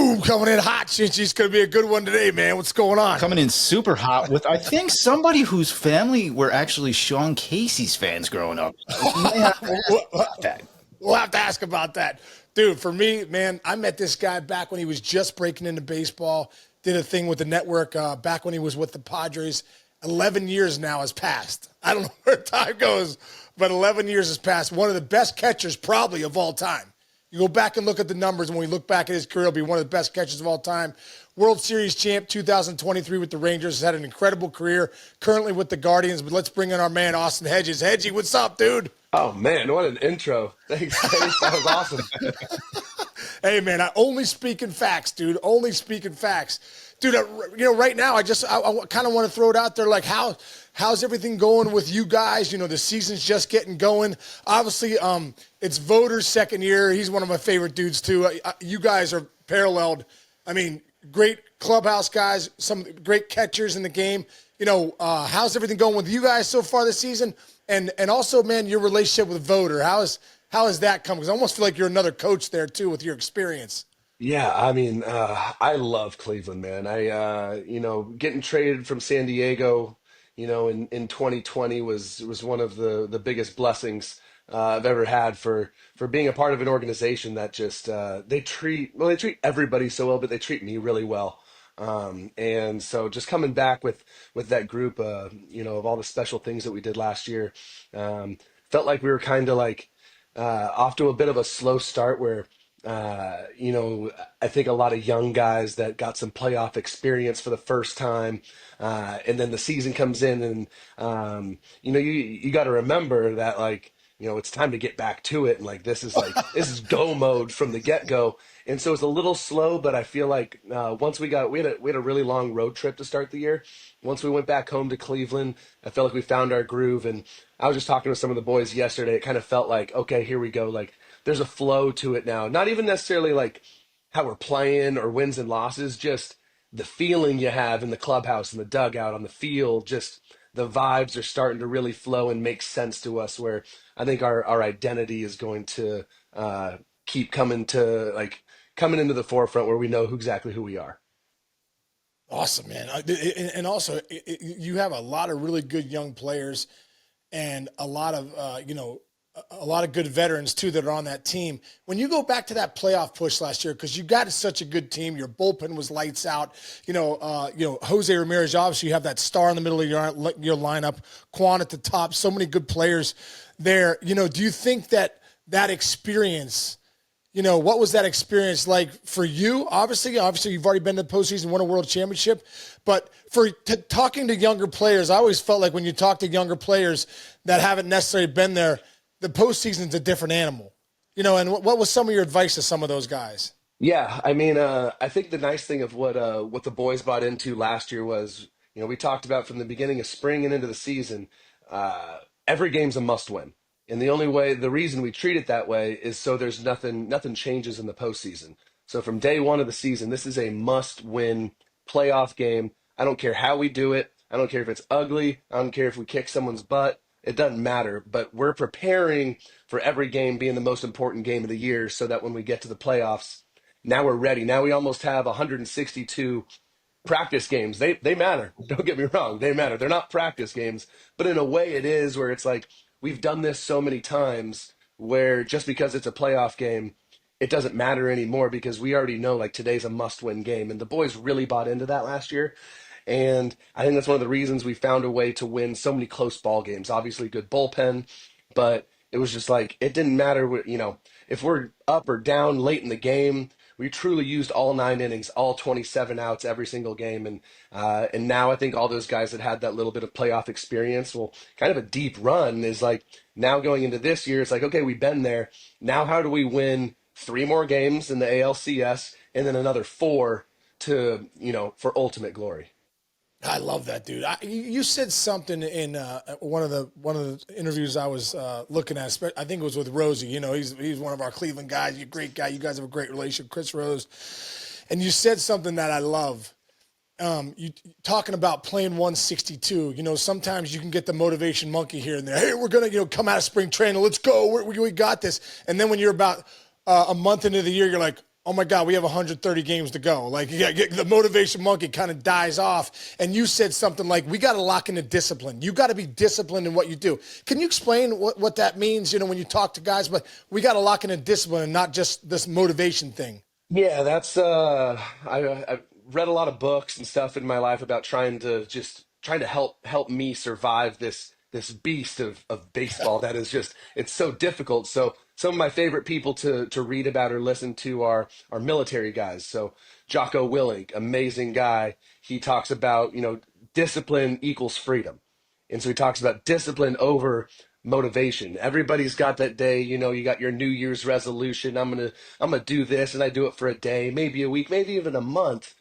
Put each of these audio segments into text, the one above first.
Boom, coming in hot. Shinji's going to be a good one today, man. What's going on? Coming in super hot with, I think, somebody whose family were actually Sean Casey's fans growing up. We may have to ask about that. We'll have to ask about that. Dude, for me, man, I met this guy back when he was just breaking into baseball, did a thing with the network back when he was with the Padres. 11 years now has passed. I don't know where time goes, but 11 years has passed. One of the best catchers probably of all time. You go back and look at the numbers, and when we look back at his career, he'll be one of the best catchers of all time. World Series champ 2023 with the Rangers. Has had an incredible career, currently with the Guardians. But let's bring in our man, Austin Hedges. Hedgie, what's up, dude? Oh man, what an intro! Thanks. That was awesome. Hey, man, I only speaking facts, dude. Only speaking facts. Dude, right now, I kind of want to throw it out there, like, how's everything going with you guys? The season's just getting going. Obviously, it's Voter's second year. He's one of my favorite dudes, too. You guys are paralleled. I mean, great clubhouse guys, some great catchers in the game. How's everything going with you guys so far this season? And also, man, your relationship with Voter, how has that come? Because I almost feel like you're another coach there, too, with your experience. Yeah, I mean, I love Cleveland, man. Getting traded from San Diego, in 2020 was one of the biggest blessings I've ever had for being a part of an organization that just they treat everybody so well, but they treat me really well. And so just coming back with that group, of all the special things that we did last year, felt like we were kind of like off to a bit of a slow start where. I think a lot of young guys that got some playoff experience for the first time, and then the season comes in, and you got to remember that it's time to get back to it, and this is go mode from the get go, and so it's a little slow, but I feel like once we had a really long road trip to start the year. Once we went back home to Cleveland, I felt like we found our groove, and I was just talking to some of the boys yesterday. It kind of felt like, okay, here we go, like. There's a flow to it now. Not even necessarily like how we're playing or wins and losses, just the feeling you have in the clubhouse and the dugout on the field, just the vibes are starting to really flow and make sense to us where I think our identity is going to keep coming into the forefront where we know exactly who we are. Awesome, man. And also, you have a lot of really good young players and a lot of, a lot of good veterans too that are on that team. When you go back to that playoff push last year, because you got such a good team, your bullpen was lights out. Jose Ramirez. Obviously, you have that star in the middle of your lineup. Quan at the top. So many good players there. Do you think that experience? What was that experience like for you? Obviously, you've already been to the postseason, won a world championship. But talking to younger players, I always felt like when you talk to younger players that haven't necessarily been there, the postseason's a different animal, and what was some of your advice to some of those guys? Yeah, I mean, I think the nice thing of what the boys bought into last year was, we talked about from the beginning of spring and into the season, every game's a must win. And the reason we treat it that way is so there's nothing changes in the postseason. So from day one of the season, this is a must win playoff game. I don't care how we do it. I don't care if it's ugly. I don't care if we kick someone's butt. It doesn't matter, but we're preparing for every game being the most important game of the year so that when we get to the playoffs, now we're ready. Now we almost have 162 practice games. They matter. Don't get me wrong. They matter. They're not practice games, but in a way it is where it's like we've done this so many times where just because it's a playoff game, it doesn't matter anymore because we already know like today's a must-win game. And the boys really bought into that last year. And I think that's one of the reasons we found a way to win so many close ball games. Obviously, good bullpen, but it was just like it didn't matter. If we're up or down late in the game, we truly used all 9 innings, all 27 outs every single game. And now I think all those guys that had that little bit of playoff experience, well, kind of a deep run is like now going into this year, it's like, okay, we've been there. Now how do we win 3 more games in the ALCS and then another 4 for ultimate glory? I love that, dude. You said something in one of the interviews I was looking at. I think it was with Rosie. He's one of our Cleveland guys. You're a great guy. You guys have a great relationship, Chris Rose. And you said something that I love. You talking about playing 162. Sometimes you can get the motivation monkey here and there. Hey, we're gonna come out of spring training. Let's go. We got this. And then when you're about a month into the year, you're like, oh my God, we have 130 games to go. Like, yeah, the motivation monkey kind of dies off. And you said something like, we got to lock into discipline. You got to be disciplined in what you do. Can you explain what that means, when you talk to guys? But we got to lock into discipline and not just this motivation thing. Yeah, that's I've read a lot of books and stuff in my life about trying to help me survive this beast of baseball that is just it's so difficult. So some of my favorite people to read about or listen to are military guys. So Jocko Willink, amazing guy. He talks about, discipline equals freedom. And so he talks about discipline over motivation. Everybody's got that day, you got your New Year's resolution. I'm gonna do this, and I do it for a day, maybe a week, maybe even a month.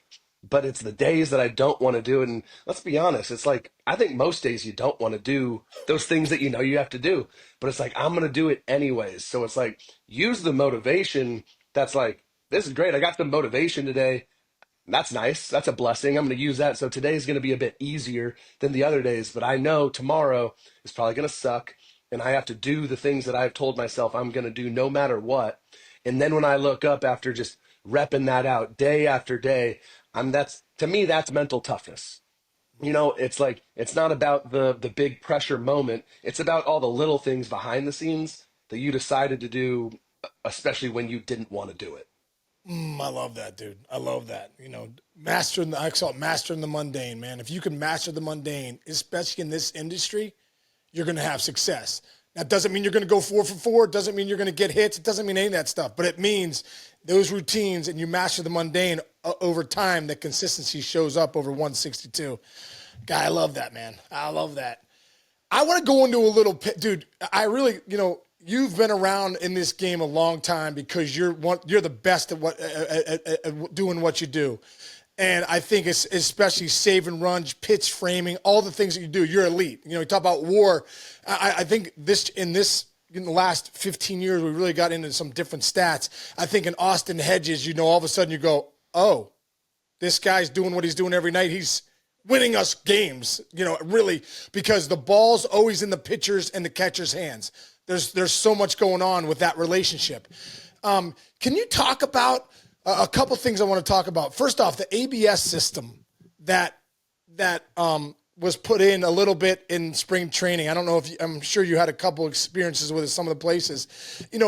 But it's the days that I don't want to do it. And let's be honest, it's like I think most days you don't want to do those things that you know you have to do. But it's like I'm gonna do it anyways. So it's like use the motivation that's like, this is great. I got the motivation today. That's nice. That's a blessing. I'm going to use that. So today's going to be a bit easier than the other days, but I know tomorrow is probably going to suck. And I have to do the things that I've told myself I'm going to do no matter what. And then when I look up after just repping that out day after day, that's to me, that's mental toughness. It's like, it's not about the big pressure moment. It's about all the little things behind the scenes that you decided to do, especially when you didn't want to do it. I love that, dude. I love that. Mastering I call it mastering the mundane, man. If you can master the mundane, especially in this industry, you're going to have success. That doesn't mean you're going to go 4 for 4. It doesn't mean you're going to get hits. It doesn't mean any of that stuff. But it means those routines and you master the mundane over time, that consistency shows up over 162. Guy, I love that, man. I love that. I want to go into a little pit, dude. I really, you've been around in this game a long time because you're the best at at doing what you do. And I think it's especially save and run, pitch framing, all the things that you do. You're elite. You talk about WAR. I think in the last 15 years, we really got into some different stats. I think in Austin Hedges, all of a sudden you go, oh, this guy's doing what he's doing every night. He's winning us games, really, because the ball's always in the pitcher's and the catcher's hands. There's so much going on with that relationship. Can you talk about a couple things I want to talk about? First off, the ABS system that was put in a little bit in spring training. I don't know I'm sure you had a couple experiences with it, some of the places.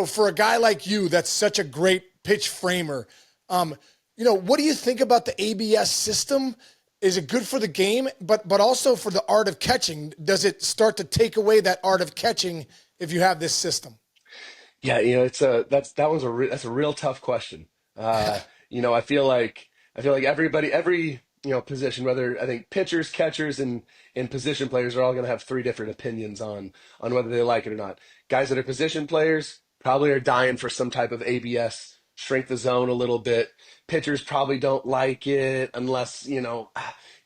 For a guy like you, that's such a great pitch framer. What do you think about the ABS system? Is it good for the game, but also for the art of catching? Does it start to take away that art of catching if you have this system? Yeah, that's a real tough question. I feel like every position, whether I think pitchers, catchers, and position players are all going to have three different opinions on whether they like it or not. Guys that are position players probably are dying for some type of ABS, shrink the zone a little bit. Pitchers probably don't like it unless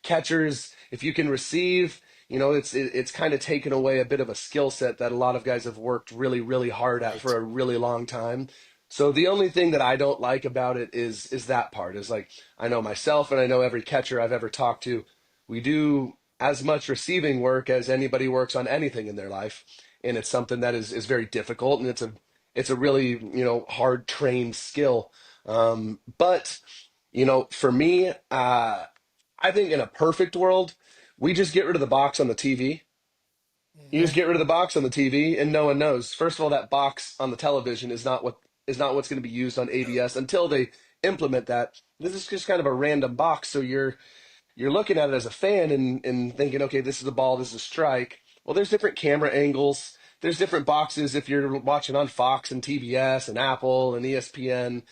catchers, if you can receive. It's kind of taken away a bit of a skill set that a lot of guys have worked really, really hard at Right. for a really long time. So the only thing that I don't like about it is that part is like I know myself and I know every catcher I've ever talked to, we do as much receiving work as anybody works on anything in their life, and it's something that is very difficult, and it's a really hard trained skill. But for me, I think in a perfect world, we just get rid of the box on the TV. You Mm-hmm. just get rid of the box on the TV, and no one knows. First of all, that box on the television is not what's going to be used on ABS until they implement that. This is just kind of a random box, so you're looking at it as a fan and thinking, okay, this is a ball, this is a strike. Well, there's different camera angles. There's different boxes if you're watching on Fox and TBS and Apple and ESPN.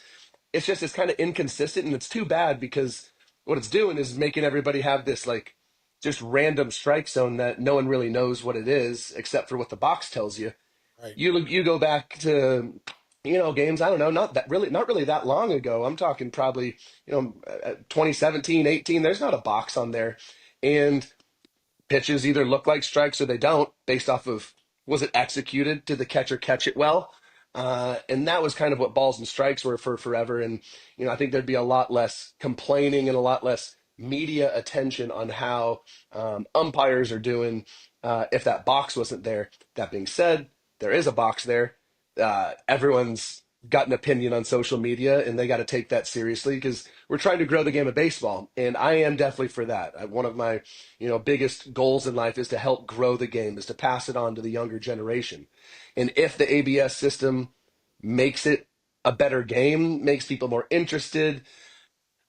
It's kind of inconsistent, and it's too bad because what it's doing is making everybody have this like just random strike zone that no one really knows what it is except for what the box tells you. Right. You go back to games, I don't know, not really that long ago. I'm talking probably 2017, 18. There's not a box on there, and pitches either look like strikes or they don't, based off of was it executed? Did the catcher catch it well? And that was kind of what balls and strikes were for forever. And I think there'd be a lot less complaining and a lot less media attention on how umpires are doing if that box wasn't there. That being said, there is a box there. Everyone's got an opinion on social media, and they got to take that seriously because we're trying to grow the game of baseball, and I am definitely for that. One of my, biggest goals in life is to help grow the game, is to pass it on to the younger generation. And if the ABS system makes it a better game, makes people more interested,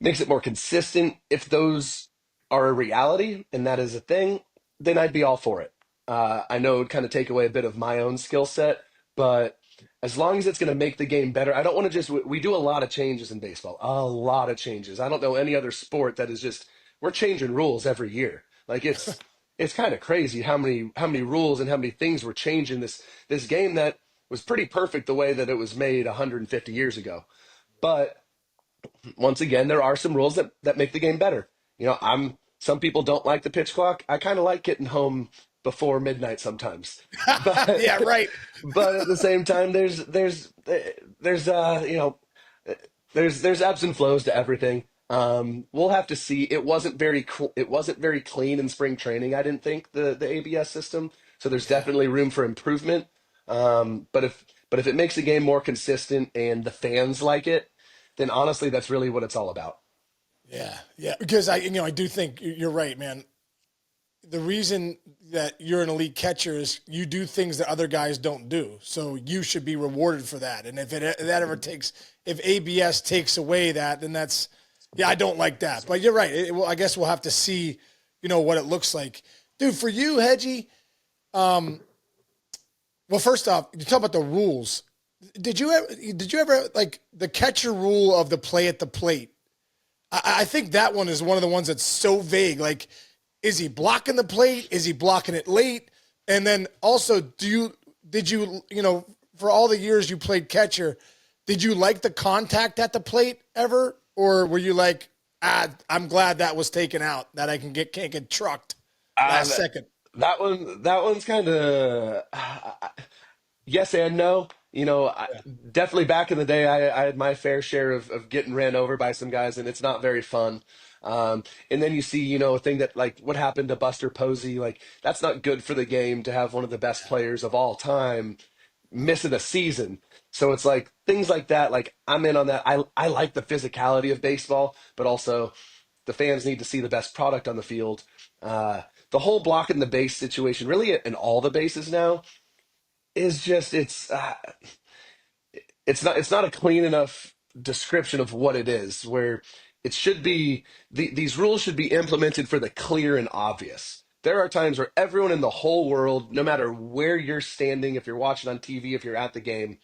makes it more consistent. If those are a reality and that is a thing, then I'd be all for it. I know it would kind of take away a bit of my own skill set, but as long as it's going to make the game better, I don't want to just. We do a lot of changes in baseball, a lot of changes. I don't know any other sport that is just we're changing rules every year. Like it's kind of crazy how many rules and how many things we're changing this game that was pretty perfect the way that it was made 150 years ago. But once again, there are some rules that make the game better. Some people don't like the pitch clock. I kind of like getting home before midnight sometimes, but Yeah, right. but at the same time, there's there's ebbs and flows to everything. We'll have to see. It wasn't very clean in spring training. I didn't think the ABS system. So there's definitely room for improvement. But if it makes the game more consistent and the fans like it, then honestly, that's really what it's all about. Yeah, yeah. Because I do think you're right, man. The reason that you're an elite catcher is you do things that other guys don't do. So you should be rewarded for that. And if ABS takes away that, then yeah, I don't like that. But you're right. I guess we'll have to see, what it looks like. Dude, for you, Hedgie, well, first off, you talk about the rules. Did you ever like the catcher rule of the play at the plate? I think that one is one of the ones that's so vague. Like, is he blocking the plate? Is he blocking it late? And then also, did you for all the years you played catcher, did you like the contact at the plate ever, or were you like, I'm glad that was taken out, that can't get trucked Uh, last that, second? that one's kind of yes and no. Definitely back in the day, I had my fair share of getting ran over by some guys, and it's not very fun. And then you see, a thing that like what happened to Buster Posey, like that's not good for the game to have one of the best players of all time missing a season. So it's like things like that. Like I'm in on that. I like the physicality of baseball, but also the fans need to see the best product on the field. The whole blocking the base situation, really, in all the bases now, is just it's not a clean enough description of what it is. Where it should be these rules should be implemented for the clear and obvious. There are times where everyone in the whole world, no matter where you're standing, if you're watching on TV, if you're at the game,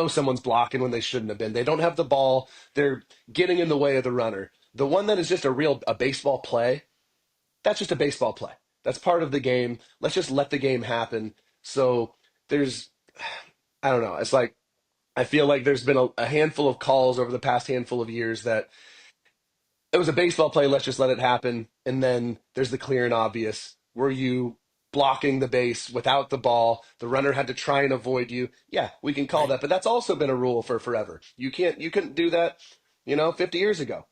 someone's blocking when they shouldn't have been. They don't have the ball. They're getting in the way of the runner. The one that is just a baseball play, that's just a baseball play. That's part of the game. Let's just let the game happen. So there's, I don't know. It's like I feel like there's been a handful of calls over the past handful of years that it was a baseball play. Let's just let it happen. And then there's the clear and obvious. Were you blocking the base without the ball? The runner had to try and avoid you. Yeah, we can call Right, that, but that's also been a rule for forever. You couldn't do that, 50 years ago.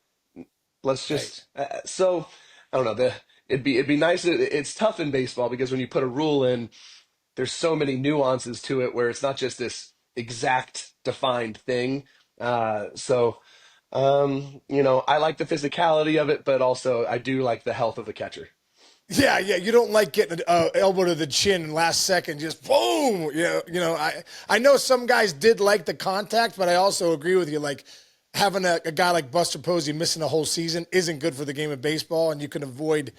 Let's right. just so I don't know. It'd be nice. It's tough in baseball because when you put a rule in, there's so many nuances to it where it's not just this exact defined thing. I like the physicality of it, but also I do like the health of the catcher. Yeah, yeah. You don't like getting an elbow to the chin in last second, just boom. I know some guys did like the contact, but I also agree with you. Like having a guy like Buster Posey missing a whole season isn't good for the game of baseball, and you can avoid,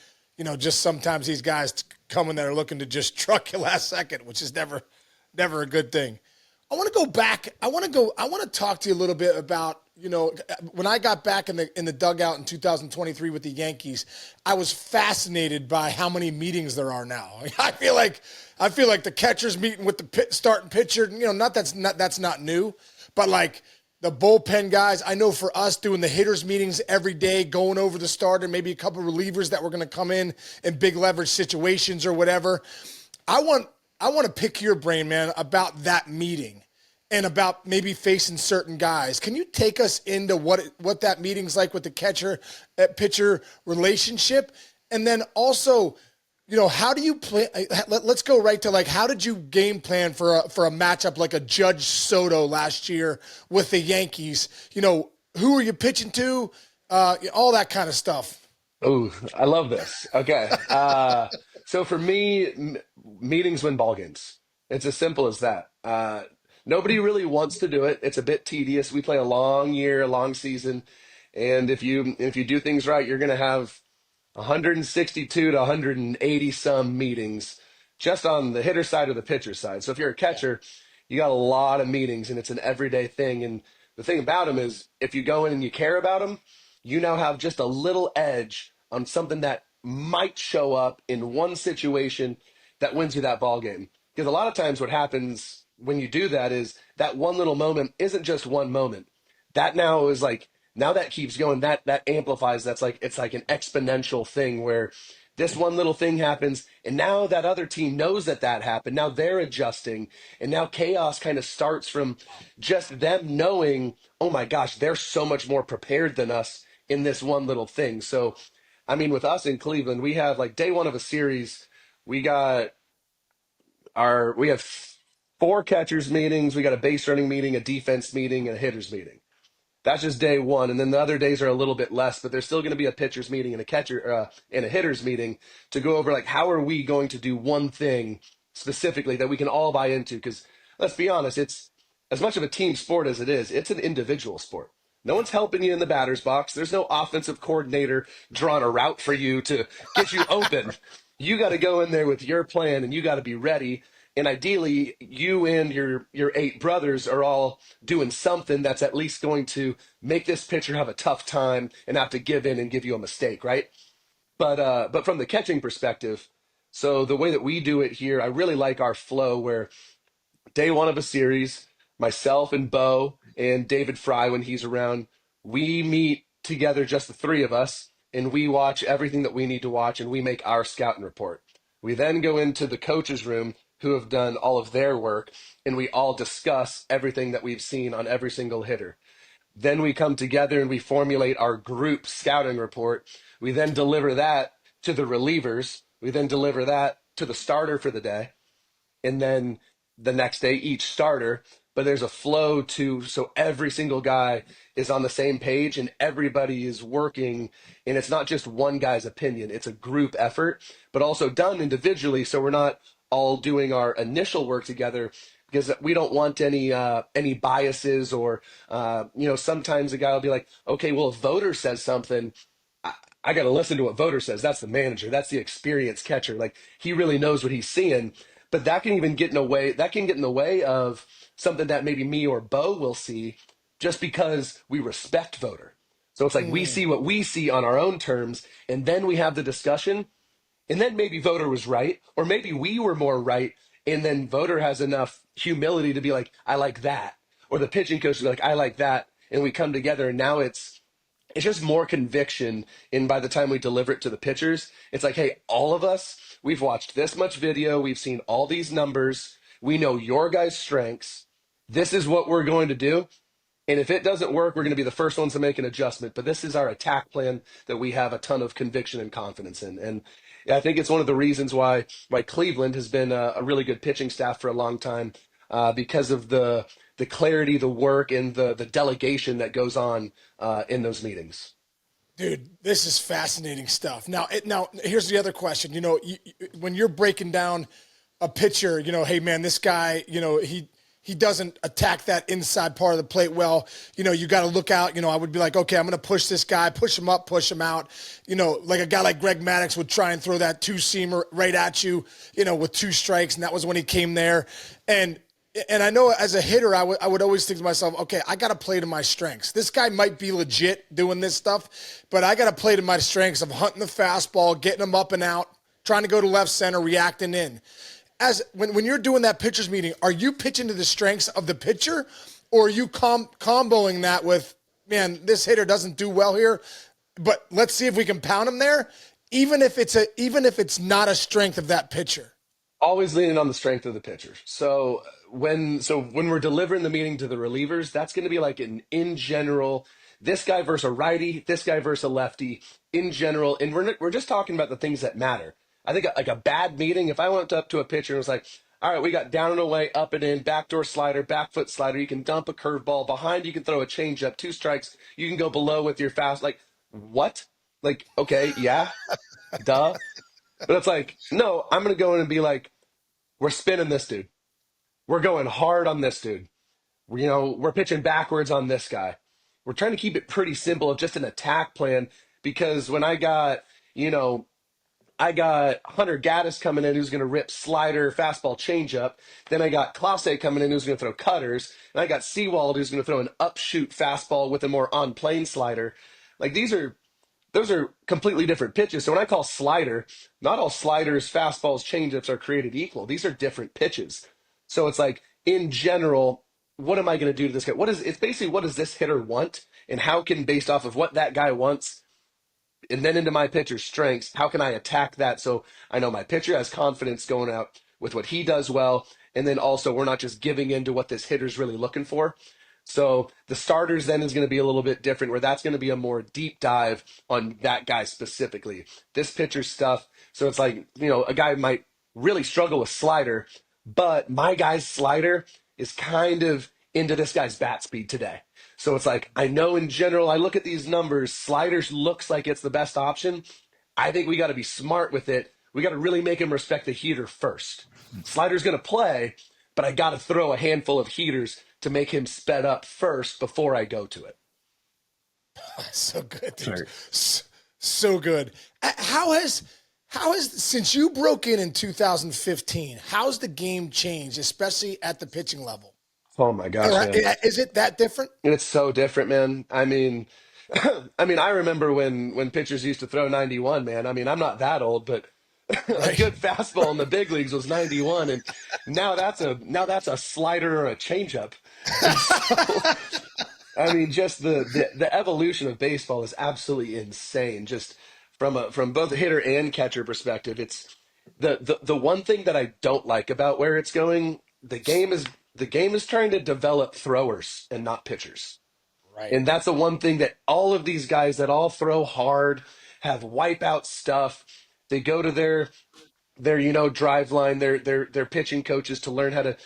just sometimes these guys coming that are looking to just truck you last second, which is never a good thing. I want to go back. I want to talk to you a little bit about, when I got back in the dugout in 2023 with the Yankees, I was fascinated by how many meetings there are now. I feel like the catcher's meeting with the starting pitcher. That's not new, but like the bullpen guys. I know for us doing the hitters meetings every day, going over the starter, maybe a couple relievers that were going to come in big leverage situations or whatever. I want to pick your brain, man, about that meeting and about maybe facing certain guys. Can you take us into what that meeting's like with the catcher pitcher relationship? And then also how do you play? Let's go right to like, how did you game plan for a matchup like a Judge Soto last year with the Yankees? Who are you pitching to? All that kind of stuff. Oh, I love this. Okay. So for me, meetings win ball games. It's as simple as that. Nobody really wants to do it. It's a bit tedious. We play a long year, a long season, and if you do things right, you're going to have 162 to 180 some meetings just on the hitter side or the pitcher side. So if you're a catcher, you got a lot of meetings and it's an everyday thing. And the thing about them is if you go in and you care about them, you now have just a little edge on something that might show up in one situation that wins you that ball game. Because a lot of times what happens when you do that is that one little moment isn't just one moment. That now is like now that keeps going, that amplifies. That's like it's like an exponential thing where this one little thing happens and now that other team knows that happened. Now they're adjusting and now chaos kind of starts from just them knowing, oh my gosh, they're so much more prepared than us in this one little thing. So I mean, with us in Cleveland, we have like day one of a series, we got we have four catchers meetings, we got a base running meeting, a defense meeting, and a hitters meeting. That's just day one, and then the other days are a little bit less, but there's still going to be a pitcher's meeting and a catcher and a hitter's meeting to go over like how are we going to do one thing specifically that we can all buy into? Because let's be honest, it's as much of a team sport as it is. It's an individual sport. No one's helping you in the batter's box. There's no offensive coordinator drawing a route for you to get you open. You got to go in there with your plan, and you got to be ready. And ideally, you and your eight brothers are all doing something that's at least going to make this pitcher have a tough time and have to give in and give you a mistake, right? But from the catching perspective, so the way that we do it here, I really like our flow where day one of a series, myself and Bo and David Fry, when he's around, we meet together, just the three of us, and we watch everything that we need to watch and we make our scouting report. We then go into the coaches' room who have done all of their work, and we all discuss everything that we've seen on every single hitter. Then we come together and we formulate our group scouting report. We then deliver that to the relievers. We then deliver that to the starter for the day and then the next day each starter. But there's a flow to so every single guy is on the same page and everybody is working, and it's not just one guy's opinion, it's a group effort, but also done individually, so we're not all doing our initial work together because we don't want any biases or sometimes a guy will be like, okay, well, if voter says something, I got to listen to what voter says. That's the manager. That's the experienced catcher. Like he really knows what he's seeing. But that can even get in the way. That can get in the way of something that maybe me or Bo will see, just because we respect voter. So it's like we see what we see on our own terms, and then we have the discussion, and then maybe voter was right, or maybe we were more right, and then voter has enough humility to be like, I like that, or the pitching coach is like, I like that, and we come together, and now it's just more conviction. And by the time we deliver it to the pitchers, it's like, hey, all of us, we've watched this much video. We've seen all these numbers. We know your guys' strengths. This is what we're going to do. And if it doesn't work, we're going to be the first ones to make an adjustment. But this is our attack plan that we have a ton of conviction and confidence in. And I think it's one of the reasons why Cleveland has been a really good pitching staff for a long time, because of the clarity, the work, and the delegation that goes on in those meetings. Dude, this is fascinating stuff. Now here's the other question. When you're breaking down a pitcher, hey man, this guy, he doesn't attack that inside part of the plate well. You got to look out. I would be like, okay, I'm going to push this guy, push him up, push him out. Like a guy like Greg Maddux would try and throw that two-seamer right at you, with two strikes, and that was when he came there. And I know as a hitter, I would always think to myself, okay, I got to play to my strengths. This guy might be legit doing this stuff, but I got to play to my strengths of hunting the fastball, getting him up and out, trying to go to left center, reacting in. When you're doing that pitcher's meeting, are you pitching to the strengths of the pitcher, or are you comboing that with, man, this hitter doesn't do well here, but let's see if we can pound him there, even if it's not a strength of that pitcher? Always leaning on the strength of the pitcher. So when we're delivering the meeting to the relievers, that's going to be like in general, this guy versus a righty, this guy versus a lefty in general, and we're just talking about the things that matter. I think like a bad meeting, if I went up to a pitcher and was like, all right, we got down and away, up and in, backdoor slider, back foot slider. You can dump a curveball behind. You can throw a changeup, 2 strikes. You can go below with your fast. Like, what? Like, okay, yeah, duh. But it's like, no, I'm going to go in and be like, we're spinning this dude. We're going hard on this dude. We're pitching backwards on this guy. We're trying to keep it pretty simple of just an attack plan because when you know, I got Hunter Gaddis coming in who's going to rip slider, fastball, changeup. Then I got Clase coming in who's going to throw cutters. And I got Seawald who's going to throw an upshoot fastball with a more on-plane slider. Like those are completely different pitches. So when I call slider, not all sliders, fastballs, changeups are created equal. These are different pitches. So it's like in general, what am I going to do to this guy? It's basically what does this hitter want, and how can based off of what that guy wants and then into my pitcher's strengths, how can I attack that so I know my pitcher has confidence going out with what he does well, and then also we're not just giving in to what this hitter's really looking for. So the starters then is going to be a little bit different, where that's going to be a more deep dive on that guy specifically, this pitcher's stuff. So it's like, a guy might really struggle with slider, but my guy's slider is kind of into this guy's bat speed today. So it's like, I know in general, I look at these numbers, sliders looks like it's the best option. I think we got to be smart with it. We got to really make him respect the heater first. Slider's going to play, but I got to throw a handful of heaters to make him sped up first before I go to it. So good, dude. Sorry. So good. How has since you broke in 2015? How's the game changed, especially at the pitching level? Oh my gosh, man. Is it that different? It's so different, man. I mean, I remember when pitchers used to throw 91, man. I mean, I'm not that old, but a Right. good fastball in the big leagues was 91, and now that's a slider or a changeup. And so, I mean, just the evolution of baseball is absolutely insane. Just from both a hitter and catcher perspective, it's the one thing that I don't like about where it's going. The game is trying to develop throwers and not pitchers. Right. And that's the one thing that all of these guys that all throw hard have wipeout stuff. They go to their drive line, their pitching coaches to learn how to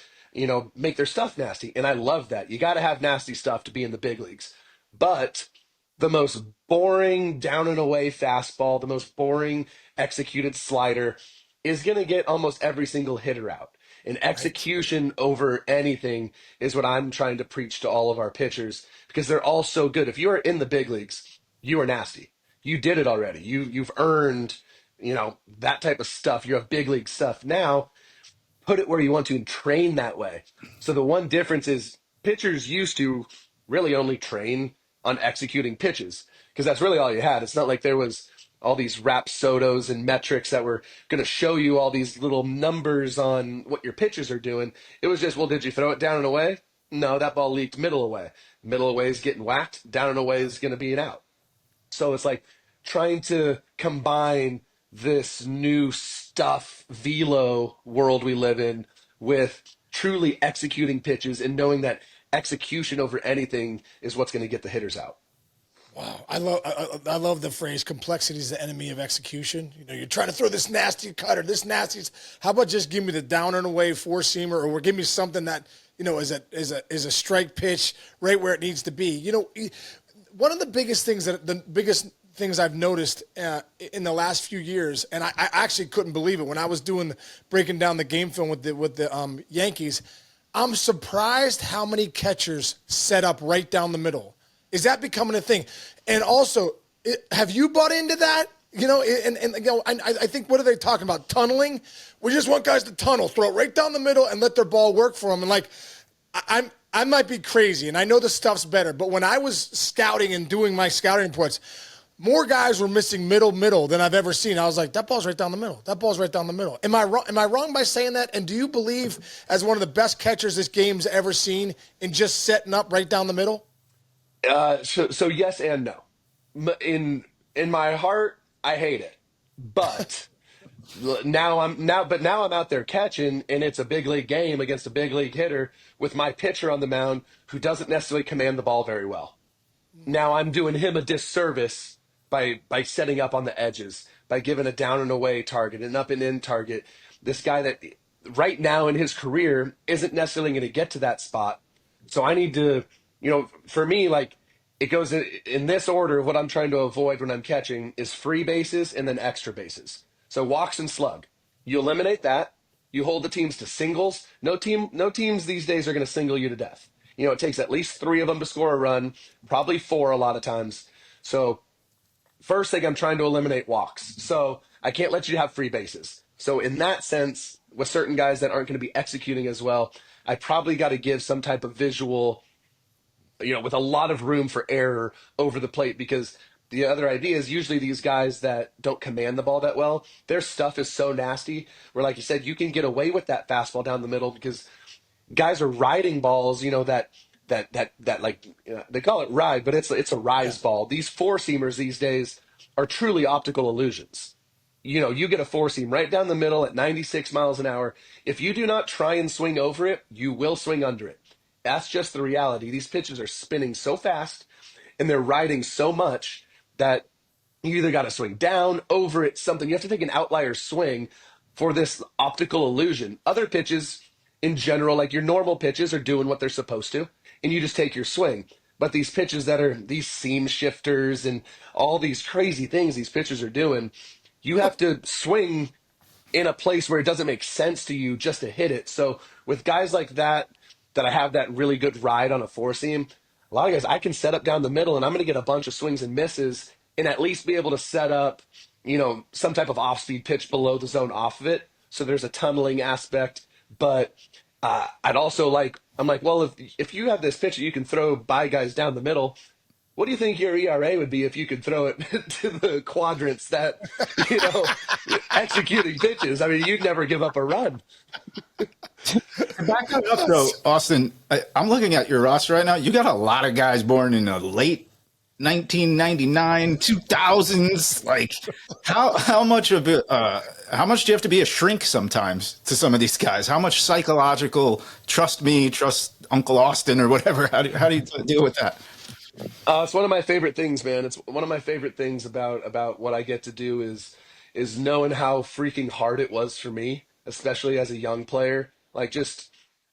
make their stuff nasty, and I love that. You got to have nasty stuff to be in the big leagues. But the most boring down and away fastball, the most boring executed slider is going to get almost every single hitter out. And Right. execution over anything is what I'm trying to preach to all of our pitchers, because they're all so good. If you are in the big leagues, you are nasty. You did it already. You've earned, that type of stuff. You have big league stuff. Now put it where you want to and train that way. So the one difference is pitchers used to really only train on executing pitches, because that's really all you had. It's not like there was all these rapsodos and metrics that were going to show you all these little numbers on what your pitches are doing. It was just, well, did you throw it down and away? No, that ball leaked middle away. Middle away is getting whacked. Down and away is going to be an out. So it's like trying to combine this new stuff, velo world we live in, with truly executing pitches and knowing that execution over anything is what's going to get the hitters out. Wow, I love the phrase "complexity is the enemy of execution." You're trying to throw this nasty cutter, this nasty. How about just give me the down and away four seamer, or give me something that is a strike pitch right where it needs to be. One of the biggest things I've noticed in the last few years, and I actually couldn't believe it when I was breaking down the game film with the Yankees. I'm surprised how many catchers set up right down the middle. Is that becoming a thing? And also, have you bought into that? I think, what are they talking about? Tunneling? We just want guys to tunnel, throw it right down the middle, and let their ball work for them. And I might be crazy, and I know the stuff's better, but when I was scouting and doing my scouting reports, more guys were missing middle than I've ever seen. I was like, that ball's right down the middle. That ball's right down the middle. Am I wrong? Am I wrong by saying that? And do you believe, as one of the best catchers this game's ever seen, in just setting up right down the middle? So yes and no. In my heart, I hate it, but now I'm out there catching, and it's a big league game against a big league hitter with my pitcher on the mound who doesn't necessarily command the ball very well. Now I'm doing him a disservice by setting up on the edges, by giving a down and away target, an up and in target. This guy that right now in his career isn't necessarily going to get to that spot. So I need to, for me, like it goes in this order of what I'm trying to avoid when I'm catching is free bases and then extra bases. So walks and slug. You eliminate that. You hold the teams to singles. No teams these days are going to single you to death. It takes at least 3 of them to score a run, probably 4 a lot of times. So first thing, I'm trying to eliminate walks. So I can't let you have free bases. So in that sense, with certain guys that aren't going to be executing as well, I probably got to give some type of visual, with a lot of room for error over the plate, because the other idea is usually these guys that don't command the ball that well, their stuff is so nasty where, like you said, you can get away with that fastball down the middle because guys are riding balls, that like they call it ride, but it's a rise ball. These 4-seamers these days are truly optical illusions. You get a 4-seam right down the middle at 96 miles an hour. If you do not try and swing over it, you will swing under it. That's just the reality. These pitches are spinning so fast and they're riding so much that you either got to swing down, over it, something. You have to take an outlier swing for this optical illusion. Other pitches, in general, like your normal pitches, are doing what they're supposed to, and you just take your swing. But these pitches that are these seam shifters and all these crazy things these pitchers are doing, you have to swing in a place where it doesn't make sense to you just to hit it. So with guys like that I have that really good ride on a 4-seam, a lot of guys I can set up down the middle and I'm going to get a bunch of swings and misses and at least be able to set up, some type of off-speed pitch below the zone off of it. So there's a tunneling aspect. But I'm like, well, if you have this pitch that you can throw by guys down the middle, what do you think your ERA would be if you could throw it to the quadrants that, executing pitches? I mean, you'd never give up a run. Back that up, though, Austin, I'm looking at your roster right now. You got a lot of guys born in the late 1999, 2000s. Like, how much of it? How much do you have to be a shrink sometimes to some of these guys? How much psychological trust me, trust Uncle Austin, or whatever? How do you deal with that? It's one of my favorite things, man. It's one of my favorite things about what I get to do is knowing how freaking hard it was for me, especially as a young player. Like just,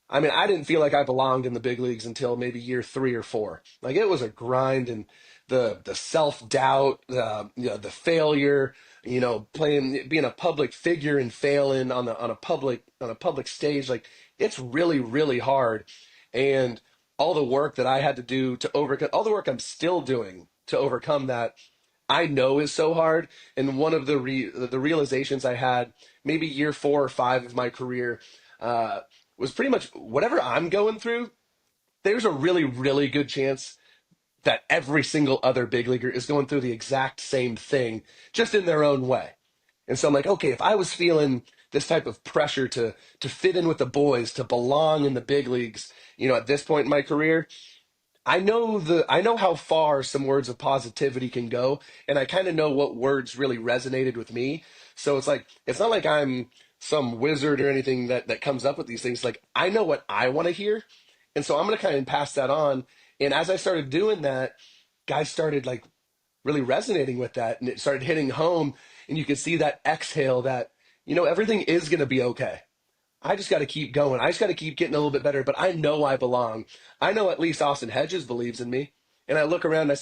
I mean, I didn't feel like I belonged in the big leagues until maybe year 3 or 4. Like it was a grind, and the self doubt, the failure, being a public figure and failing on a public stage. Like it's really really hard, and all the work that I had to do to overcome, all the work I'm still doing to overcome that, I know is so hard. And one of the realizations I had maybe year 4 or 5 of my career was pretty much whatever I'm going through. There's a really really good chance that every single other big leaguer is going through the exact same thing, just in their own way. And so I'm like, okay, if I was feeling this type of pressure to fit in with the boys, to belong in the big leagues, at this point in my career, I know how far some words of positivity can go, and I kind of know what words really resonated with me. So it's like it's not like I'm some wizard or anything that comes up with these things. Like I know what I want to hear, and so I'm gonna kind of pass that on. And as I started doing that, guys started like really resonating with that, and it started hitting home. And you could see that exhale that everything is gonna be okay. I just got to keep going. I just got to keep getting a little bit better, but I know I belong. I know at least Austin Hedges believes in me. And I look around and I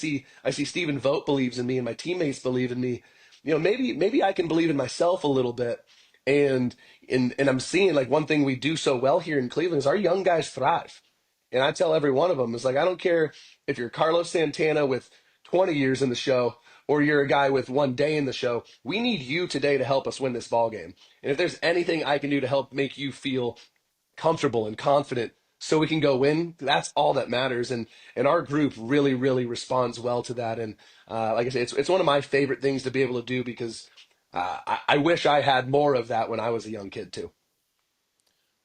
see Stephen Vogt believes in me and my teammates believe in me. Maybe I can believe in myself a little bit. And and I'm seeing like one thing we do so well here in Cleveland is our young guys thrive. And I tell every one of them, it's like, I don't care if you're Carlos Santana with 20 years in the show or you're a guy with 1 day in the show. We need you today to help us win this ball game. And if there's anything I can do to help make you feel comfortable and confident so we can go win, that's all that matters. And our group really, really responds well to that. And like I said, it's one of my favorite things to be able to do because I wish I had more of that when I was a young kid too.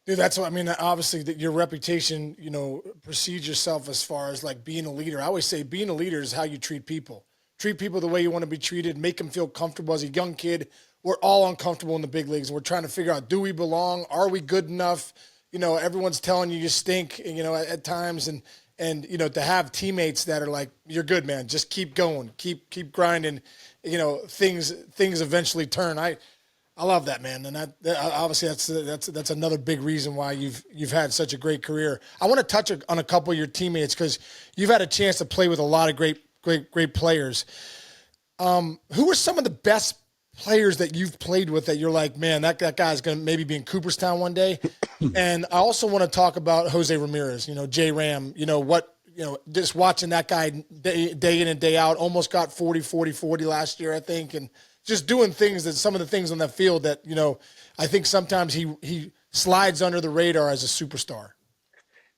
Dude, that's what I mean. Obviously, that your reputation, precedes yourself as far as like being a leader. I always say being a leader is how you treat people. Treat people the way you want to be treated. Make them feel comfortable. As a young kid, we're all uncomfortable in the big leagues, and we're trying to figure out: do we belong? Are we good enough? Everyone's telling you stink. At times, and and to have teammates that are like, "You're good, man. Just keep going, keep grinding." Things eventually turn. I love that, man, and obviously that's another big reason why you've had such a great career. I want to touch on a couple of your teammates because you've had a chance to play with a lot of great players. Who are some of the best players that you've played with that you're like, man, that guy's going to maybe be in Cooperstown one day? And I also want to talk about Jose Ramirez, J Ram, just watching that guy day in and day out, almost got 40 last year, I think. And just doing some of the things on that field that, I think sometimes he slides under the radar as a superstar.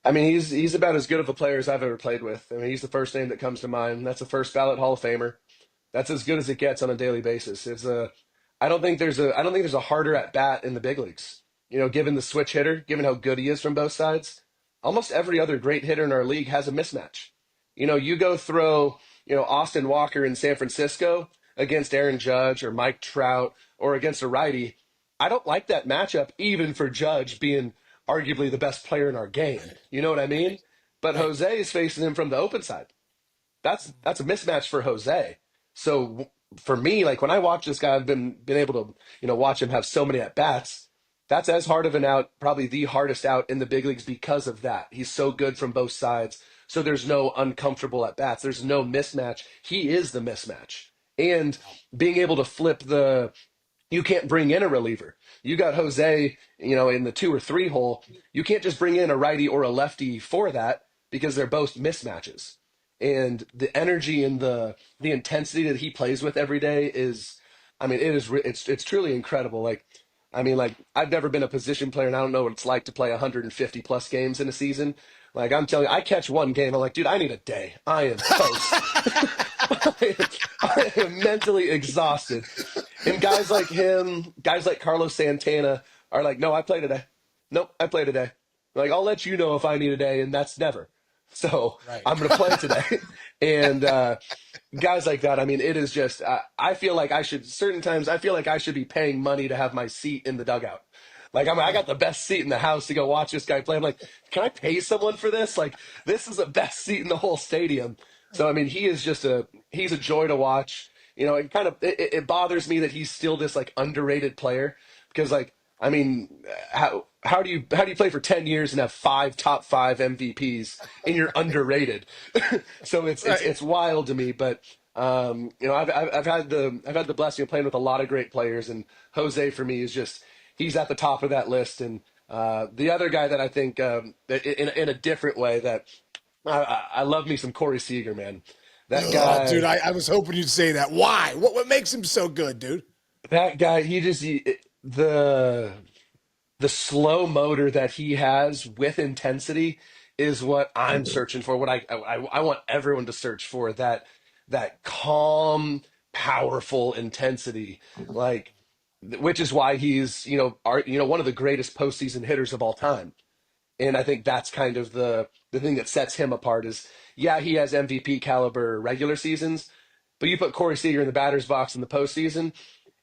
I mean, he's about as good of a player as I've ever played with. I mean, he's the first name that comes to mind. That's a first ballot Hall of Famer. That's as good as it gets on a daily basis. I don't think there's a harder at bat in the big leagues. Given the switch hitter, given how good he is from both sides, almost every other great hitter in our league has a mismatch. You go throw, Austin Walker in San Francisco against Aaron Judge or Mike Trout or against a righty. I don't like that matchup, even for Judge being arguably the best player in our game. You know what I mean? But Right. Jose is facing him from the open side. That's a mismatch for Jose. So for me, like when I watch this guy, I've been able to watch him have so many at bats. That's as hard of an out, probably the hardest out in the big leagues because of that. He's so good from both sides. So there's no uncomfortable at bats. There's no mismatch. He is the mismatch. And being able to flip you can't bring in a reliever. You got Jose, in the 2 or 3 hole. You can't just bring in a righty or a lefty for that because they're both mismatches. And the energy and the intensity that he plays with every day is, I mean, it's truly incredible. Like, I mean, like I've never been a position player, and I don't know what it's like to play 150 plus games in a season. Like I'm telling you, I catch one game, I'm like, dude, I need a day. I am toast. I am mentally exhausted. And guys like him, guys like Carlos Santana are like, no, I play today. Nope, I play today. Like, I'll let you know if I need a day, and that's never. So Right. I'm going to play today. And guys like that, I mean, it is just, I feel like certain times, I feel like I should be paying money to have my seat in the dugout. Like, I got the best seat in the house to go watch this guy play. I'm like, can I pay someone for this? Like, this is the best seat in the whole stadium. So, I mean, he's a joy to watch. It bothers me that he's still this like underrated player because like, I mean, how do you play for 10 years and have 5 top 5 MVPs and you're underrated? So Right. it's wild to me, but I've had the blessing of playing with a lot of great players, and Jose for me is just he's at the top of that list. And the other guy that I think that in a different way that I love me some Corey Seager, man. That Oh, dude, guy, I was hoping you'd say that. Why? What makes him so good, dude? that guy, the slow motor that he has with intensity is what I'm searching for. What I want everyone to search for, that calm, powerful intensity, like which is why he's one of the greatest postseason hitters of all time. And I think that's kind of the thing that sets him apart is yeah, he has MVP caliber regular seasons, but you put Corey Seager in the batter's box in the postseason,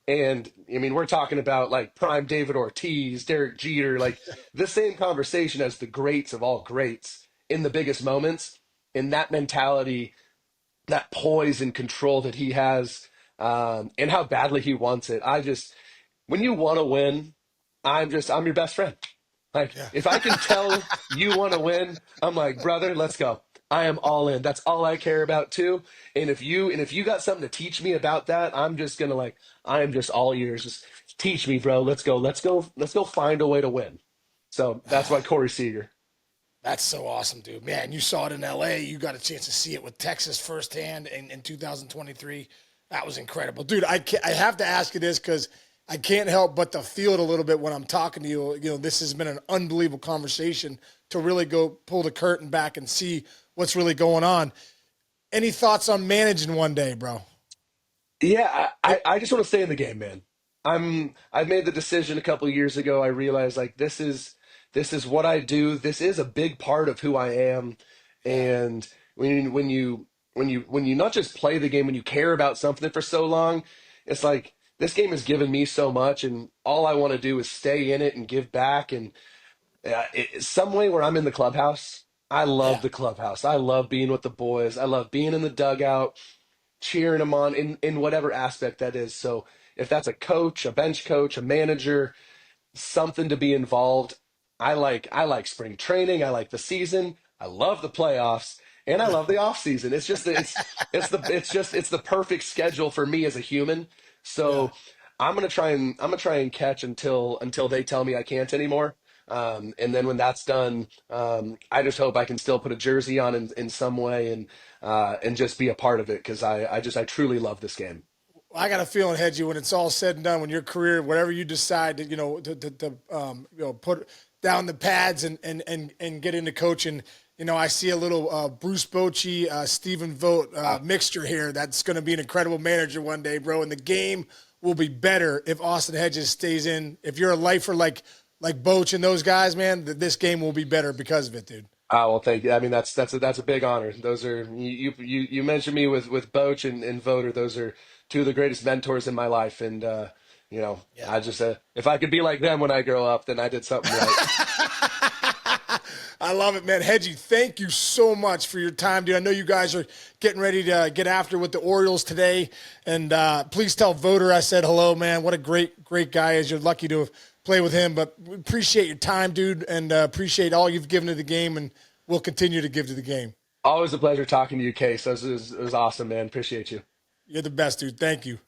and I mean, we're talking about like prime David Ortiz, Derek Jeter, like the same conversation as the greats of all greats in the biggest moments. And that mentality, that poise and control that he has, and how badly he wants it. When you want to win, I'm your best friend. Like, Yeah. if I can tell you want to win, I'm like, brother, let's go. I am all in. That's all I care about too. And if you got something to teach me about that, I'm just gonna like, I am just all ears. Just teach me, bro. Let's go. Let's go find a way to win. So that's why Corey Seager. That's so awesome, dude. Man, you saw it in LA. You got a chance to see it with Texas firsthand in 2023. That was incredible. Dude, I have to ask you this because I can't help but to feel it a little bit when I'm talking to you. This has been an unbelievable conversation to really go pull the curtain back and see what's really going on. Any thoughts on managing one day, bro? Yeah, I just want to stay in the game, man. I've made the decision a couple of years ago. I realized like this is what I do. This is a big part of who I am. Yeah. And when you not just play the game, when you care about something for so long, it's like this game has given me so much, and all I want to do is stay in it and give back. And some way where I'm in the clubhouse. I love Yeah. the clubhouse. I love being with the boys. I love being in the dugout, cheering them on in whatever aspect that is. So if that's a coach, a bench coach, a manager, something to be involved. I like spring training. I like the season. I love the playoffs, and I love the off season. It's the perfect schedule for me as a human. Yeah. So I'm gonna try and catch until they tell me I can't anymore. And then when that's done, I just hope I can still put a jersey on in some way and just be a part of it because I truly love this game. I got a feeling, Hedgie, when it's all said and done, when your career, whatever you decide to, put down the pads and get into coaching, I see a little Bruce Bochy, Stephen Vogt mixture here. That's going to be an incredible manager one day, bro. And the game will be better if Austin Hedges stays in. If you're a lifer like Boch and those guys, man, this game will be better because of it, dude. Well, thank you. I mean, that's a big honor. Those are you mentioned me with Boch and Voter. Those are two of the greatest mentors in my life, and Yeah. I just if I could be like them when I grow up, then I did something right. I love it, man. Hedgie, thank you so much for your time, dude. I know you guys are getting ready to get after with the Orioles today. And please tell Voter I said hello, man. What a great guy is. You're lucky to play with him. But we appreciate your time, dude, and appreciate all you've given to the game, and we'll continue to give to the game. Always a pleasure talking to you, Case. It was awesome, man. Appreciate you. You're the best, dude. Thank you.